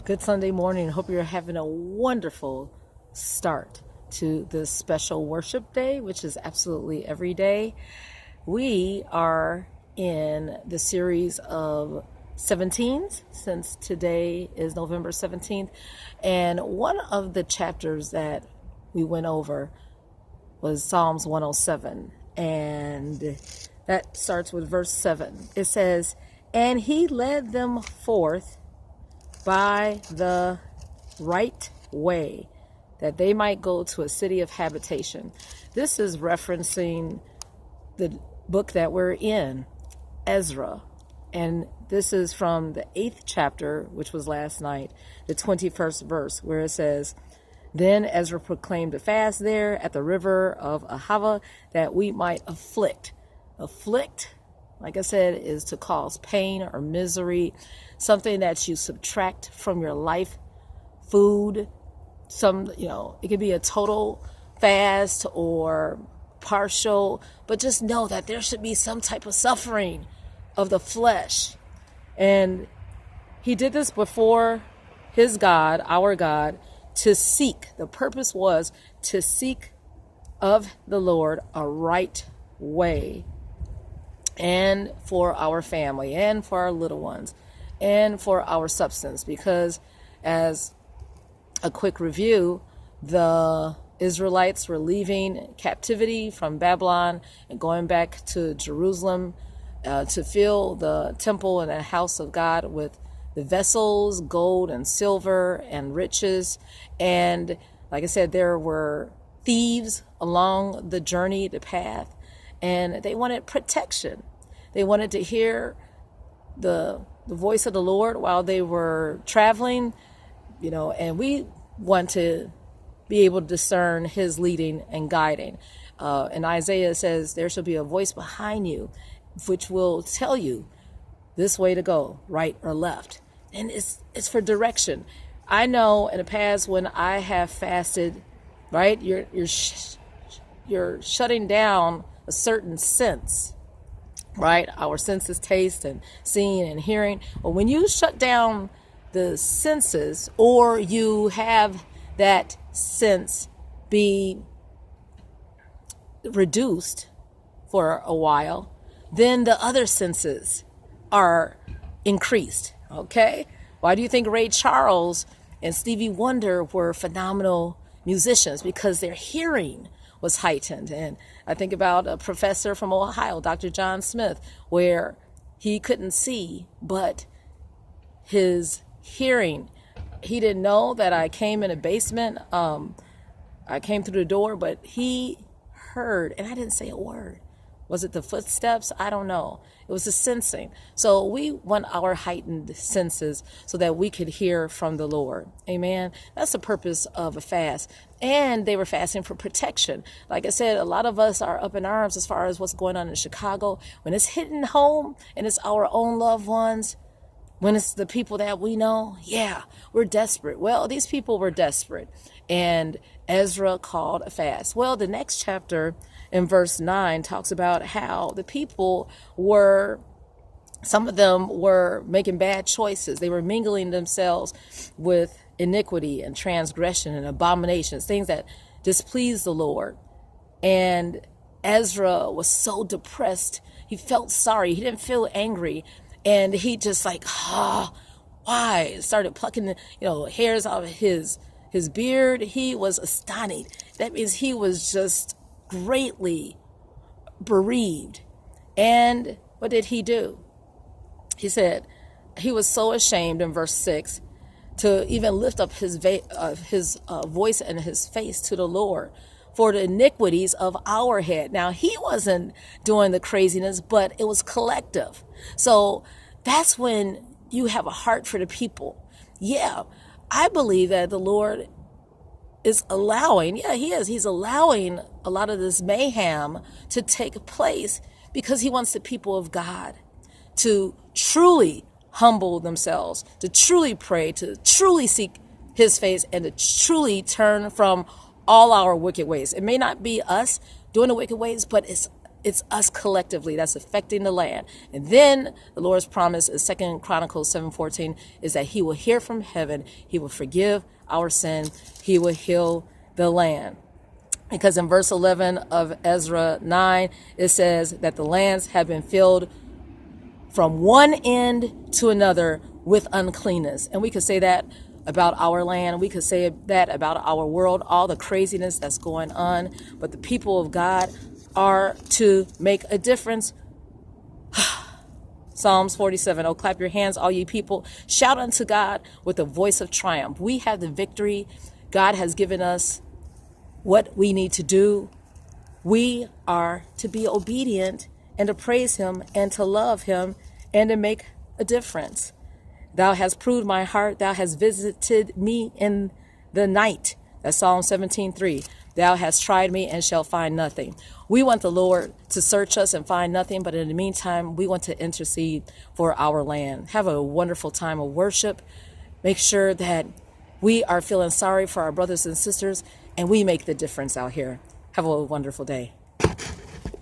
Good Sunday morning. Hope you're having a wonderful start to this special worship day, which is absolutely every day. We are in the series of 17s since today is November 17th. And one of the chapters that we went over was Psalms 107. And that starts with verse 7. It says, "And he led them forth by the right way, that they might go to a city of habitation." This is referencing the book that we're in, Ezra. And this is from the 8th chapter, which was last night, the 21st verse, where it says, "Then Ezra proclaimed a fast there at the river of Ahava, that we might afflict." Afflict, like I said, is to cause pain or misery, something that you subtract from your life. Food, it could be a total fast or partial, but just know that there should be some type of suffering of the flesh. And he did this before his God, our God, to seek. The purpose was to seek of the Lord a right way, and for our family, and for our little ones, and for our substance. Because as a quick review, the Israelites were leaving captivity from Babylon and going back to Jerusalem to fill the temple and the house of God with the vessels, gold and silver and riches. And like I said, there were thieves along the journey, the path, and they wanted protection. They wanted to hear the voice of the Lord while they were traveling, and we want to be able to discern his leading and guiding. And Isaiah says, "There shall be a voice behind you, which will tell you this way to go, right or left." And it's for direction. I know in the past when I have fasted, right, you're shutting down a certain sense, right? Our senses, taste and seeing and hearing. But when you shut down the senses, or you have that sense be reduced for a while, then the other senses are increased. Okay? Why do you think Ray Charles and Stevie Wonder were phenomenal musicians? Because their hearing was heightened. And I think about a professor from Ohio, Dr. John Smith, where he couldn't see, but his hearing, he didn't know that I came in a basement. I came through the door, but he heard, and I didn't say a word. Was it the footsteps? I don't know. It was the sensing. So we want our heightened senses so that we could hear from the Lord. Amen. That's the purpose of a fast. And they were fasting for protection. Like I said, a lot of us are up in arms as far as what's going on in Chicago. When it's hitting home and it's our own loved ones, when it's the people that we know, we're desperate. Well, these people were desperate. And Ezra called a fast. Well, the next chapter in verse 9 talks about how the people some of them were making bad choices. They were mingling themselves with iniquity and transgression and abominations, things that displeased the Lord. And Ezra was so depressed. He felt sorry. He didn't feel angry. And he just why? Started plucking, hairs out of his beard. He was astonished. That means he was just greatly bereaved. And what did he do? He said he was so ashamed in verse 6 to even lift up his voice and his face to the Lord for the iniquities of our head. Now, he wasn't doing the craziness, but it was collective. So that's when you have a heart for the people. Yeah, I believe that the Lord is allowing, he is. He's allowing a lot of this mayhem to take place because he wants the people of God to truly humble themselves, to truly pray, to truly seek his face, and to truly turn from all our wicked ways. It may not be us doing the wicked ways, but it's It's us collectively that's affecting the land. And then the Lord's promise in 2 Chronicles 7:14 is that he will hear from heaven. He will forgive our sin. He will heal the land. Because in verse 11 of Ezra 9, it says that the lands have been filled from one end to another with uncleanness. And we could say that about our land. We could say that about our world, all the craziness that's going on. But the people of God are to make a difference. Psalms 47, oh, clap your hands, all ye people. Shout unto God with a voice of triumph. We have the victory. God has given us what we need to do. We are to be obedient and to praise him and to love him and to make a difference. Thou hast proved my heart. Thou hast visited me in the night. That's Psalm 17:3. Thou hast tried me and shall find nothing. We want the Lord to search us and find nothing, but in the meantime, we want to intercede for our land. Have a wonderful time of worship. Make sure that we are feeling sorry for our brothers and sisters, and we make the difference out here. Have a wonderful day.